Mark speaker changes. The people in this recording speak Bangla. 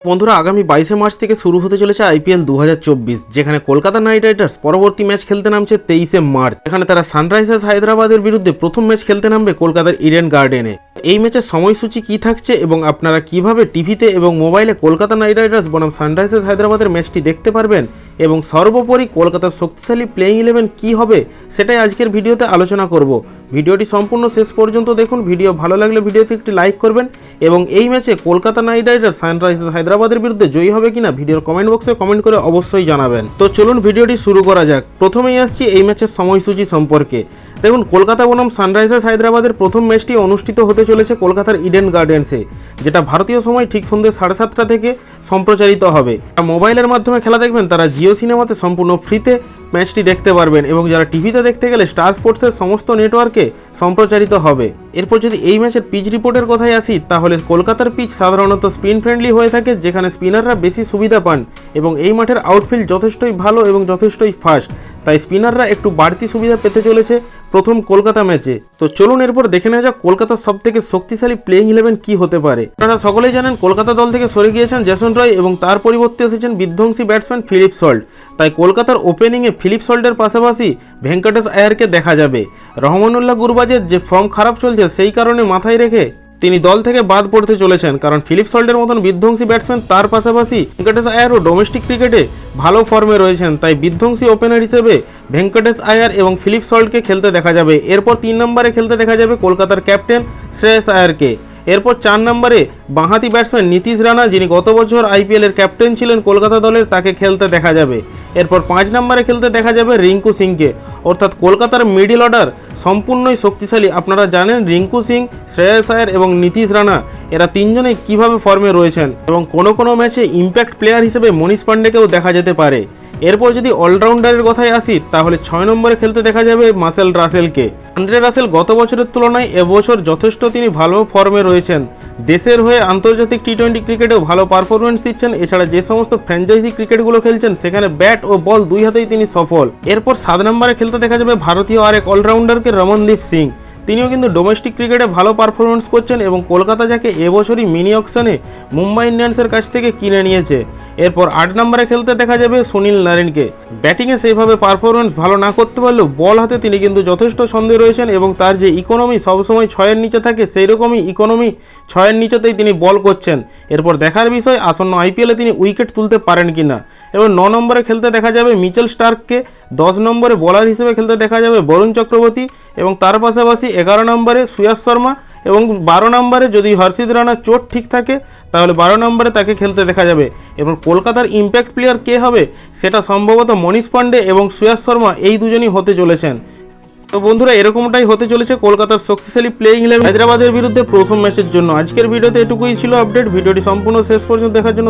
Speaker 1: বন্ধুরা আগামী 22 মার্চ থেকে শুরু হতে চলেছে আইপিএল 2024, যেখানে কলকাতা নাইট রাইডার্স পরবর্তী ম্যাচ খেলতে নামছে 23 মার্চ। এখানে তারা সানরাইজার্স হায়দ্রাবাদের বিরুদ্ধে প্রথম ম্যাচ খেলতে নামবে কলকাতার ইডেন গার্ডেনে। এই ম্যাচের সময়সূচি কি থাকছে এবং আপনারা কিভাবে টিভিতে এবং মোবাইলে কলকাতা নাইট রাইডার্স বনাম সানরাইজার্স হায়দ্রাবাদের ম্যাচটি দেখতে পারবেন এবং সর্বোপরি কলকাতার শক্তিশালী প্লেইং 11 কি হবে সেটাই আজকের ভিডিওতে আলোচনা করব। ভিডিওটি সম্পূর্ণ শেষ পর্যন্ত দেখুন। ভিডিও ভালো লাগলে ভিডিওতে একটি লাইক করবেন এবং এই ম্যাচে কলকাতা নাইট রাইডার্স সানরাইজার্স হায়দ্রাবাদের বিরুদ্ধে জয়ী হবে কিনা ভিডিওর কমেন্ট বক্সে কমেন্ট করে অবশ্যই জানাবেন। তো চলুন ভিডিওটি শুরু করা যাক। প্রথমেই আসছি এই ম্যাচের সময়সূচি সম্পর্কে। দেখুন, কলকাতা বনাম সানরাইজার্স হায়দ্রাবাদের প্রথম ম্যাচটি অনুষ্ঠিত হতে চলেছে কলকাতার ইডেন গার্ডেন্সে, যেটা ভারতীয় সময় ঠিক সন্ধ্যে 7:30 থেকে সম্প্রচারিত হবে। মোবাইলের মাধ্যমে খেলা দেখবেন তারা জিও সিনেমাতে সম্পূর্ণ ফ্রিতে ম্যাচটি দেখতে পারবেন এবং যারা টিভিতে দেখতে গেলে স্টার স্পোর্টসের সমস্ত নেটওয়ার্কে সম্প্রচারিত হবে। এরপর যদি এই ম্যাচের পিচ রিপোর্টের কথায় আসি, তাহলে কলকাতার পিচ সাধারণত স্পিন ফ্রেন্ডলি হয়ে থাকে, যেখানে স্পিনাররা বেশি সুবিধা পান এবং এই মাঠের আউটফিল্ড যথেষ্টই ভালো এবং যথেষ্টই ফাস্ট, তাই স্পিনাররা একটু বাড়তি সুবিধা পেতে চলেছে প্রথম কলকাতা ম্যাচে। তো চলুন এরপর দেখে নেওয়া যাক কলকাতার সবথেকে শক্তিশালী প্লেইং 11 কি হতে পারে। আপনারা সকলেই জানেন কলকাতা দল থেকে সরে গিয়েছেন জেসন রয় এবং তার পরিবর্তে এসেছেন বিধ্বংসী ব্যাটসম্যান ফিলিপ সল্ট। তাই কলকাতার ওপেনিংয়ে ফিলিপ সল্টের পাশাপাশি ভেঙ্কটেশ আয়ারকে দেখা যাবে। রহমানুল্লাহ গুরবাজের যে ফর্ম খারাপ চলছে সেই কারণে মাথায় রেখে তিনি দল থেকে বাদ পড়তে চলেছেন, কারণ ফিলিপ সল্টের মতন বিধ্বংসী ব্যাটসম্যান তার পাশাপাশি ভেঙ্কটেশ আয়ারও ডোমেস্টিক ক্রিকেটে ভালো ফর্মে রয়েছেন। তাই বিধ্বংসী ওপেনার হিসেবে ভেঙ্কটেশ আয়ার এবং ফিলিপ সল্টকে খেলতে দেখা যাবে। এরপর 3 নম্বরে খেলতে দেখা যাবে কলকাতার ক্যাপ্টেন শ্রেয়স আয়ারকে। এরপর 4 নম্বরে বাঁহাতি ব্যাটসম্যান নীতিশ রানা, যিনি গত বছর আইপিএলের ক্যাপ্টেন ছিলেন কলকাতা দলের, তাকে খেলতে দেখা যাবে। এরপর 5 নম্বরে খেলতে দেখা যাবে রিঙ্কু সিংকে। অর্থাৎ কলকাতার মিডল অর্ডার সম্পূর্ণই শক্তিশালী। আপনারা জানেন রিঙ্কু সিং, শ্রেয়স আয়ার এবং নীতিশ রানা এরা তিনজনেই কিভাবে ফর্মে রয়েছেন এবং কোনো ম্যাচে ইম্প্যাক্ট প্লেয়ার হিসেবে মনীষ পান্ডেকেও দেখা যেতে পারে। এরপর যদি অলরাউন্ডারের কথায় আসি, তাহলে 6 নম্বরে খেলতে দেখা যাবে মার্সেল রাসেলকে। আন্দ্রে রাসেল গত বছরের তুলনায় এবছর যথেষ্ট তিনি ভালো ফর্মে রয়েছেন। দেশের হয়ে আন্তর্জাতিক টি-20 ক্রিকেটেও ভালো পারফরমেন্স দিচ্ছেন। এছাড়া যে সমস্ত ফ্র্যাঞ্চাইজি ক্রিকেটগুলো খেলছেন সেখানে ব্যাট ও বল দুই হাতেই তিনি সফল। এরপর 7 নম্বরে খেলতে দেখা যাবে ভারতীয় আরেক অলরাউন্ডারকে রমনদীপ সিং। তিনিও কিন্তু ডোমেস্টিক ক্রিকেটে ভালো পারফরমেন্স করছেন এবং কলকাতা যাকে এবছরই মিনি অকশনে মুম্বাই ইন্ডিয়ান্সের কাছ থেকে কিনে নিয়েছে। এরপর 8 নম্বরে খেলতে দেখা যাবে সুনীল নারিনকে। ব্যাটিংয়ে সেইভাবে পারফরমেন্স ভালো না করতে পারলেও বল হাতে তিনি কিন্তু যথেষ্ট সন্দেহ রয়েছেন এবং তার যে ইকোনমি সবসময় 6-এর নিচে থাকে, সেই রকমই ইকোনমি 6-এর নিচেতেই তিনি বল করছেন। এরপর দেখার বিষয় আসন্ন আইপিএলে তিনি উইকেট তুলতে পারেন কিনা। এবং 9 নম্বরে খেলতে দেখা যাবে মিচেল স্টার্ককে। 10 নম্বরে বোলার হিসেবে খেলতে দেখা যাবে বরুণ চক্রবর্তী এবং তার পাশাপাশি 11 নম্বরে সুয়াস শর্মা এবং 12 নম্বরে যদি হর্ষিত রানার চোট ঠিক থাকে তাহলে 12 নম্বরে তাকে খেলতে দেখা যাবে। এবং কলকাতার ইম্প্যাক্ট প্লেয়ার কে হবে সেটা সম্ভবত মনীষ পান্ডে এবং সুয়াস শর্মা, এই দুজনই হতে চলেছেন। তো বন্ধুরা এরকমটাই হতে চলেছে কলকাতার শক্তিশালী প্লেইং 11 হায়দ্রাবাদের বিরুদ্ধে প্রথম ম্যাচের জন্য। আজকের ভিডিওতে এটুকুই ছিল আপডেট। ভিডিওটি সম্পূর্ণ শেষ পর্যন্ত দেখার জন্য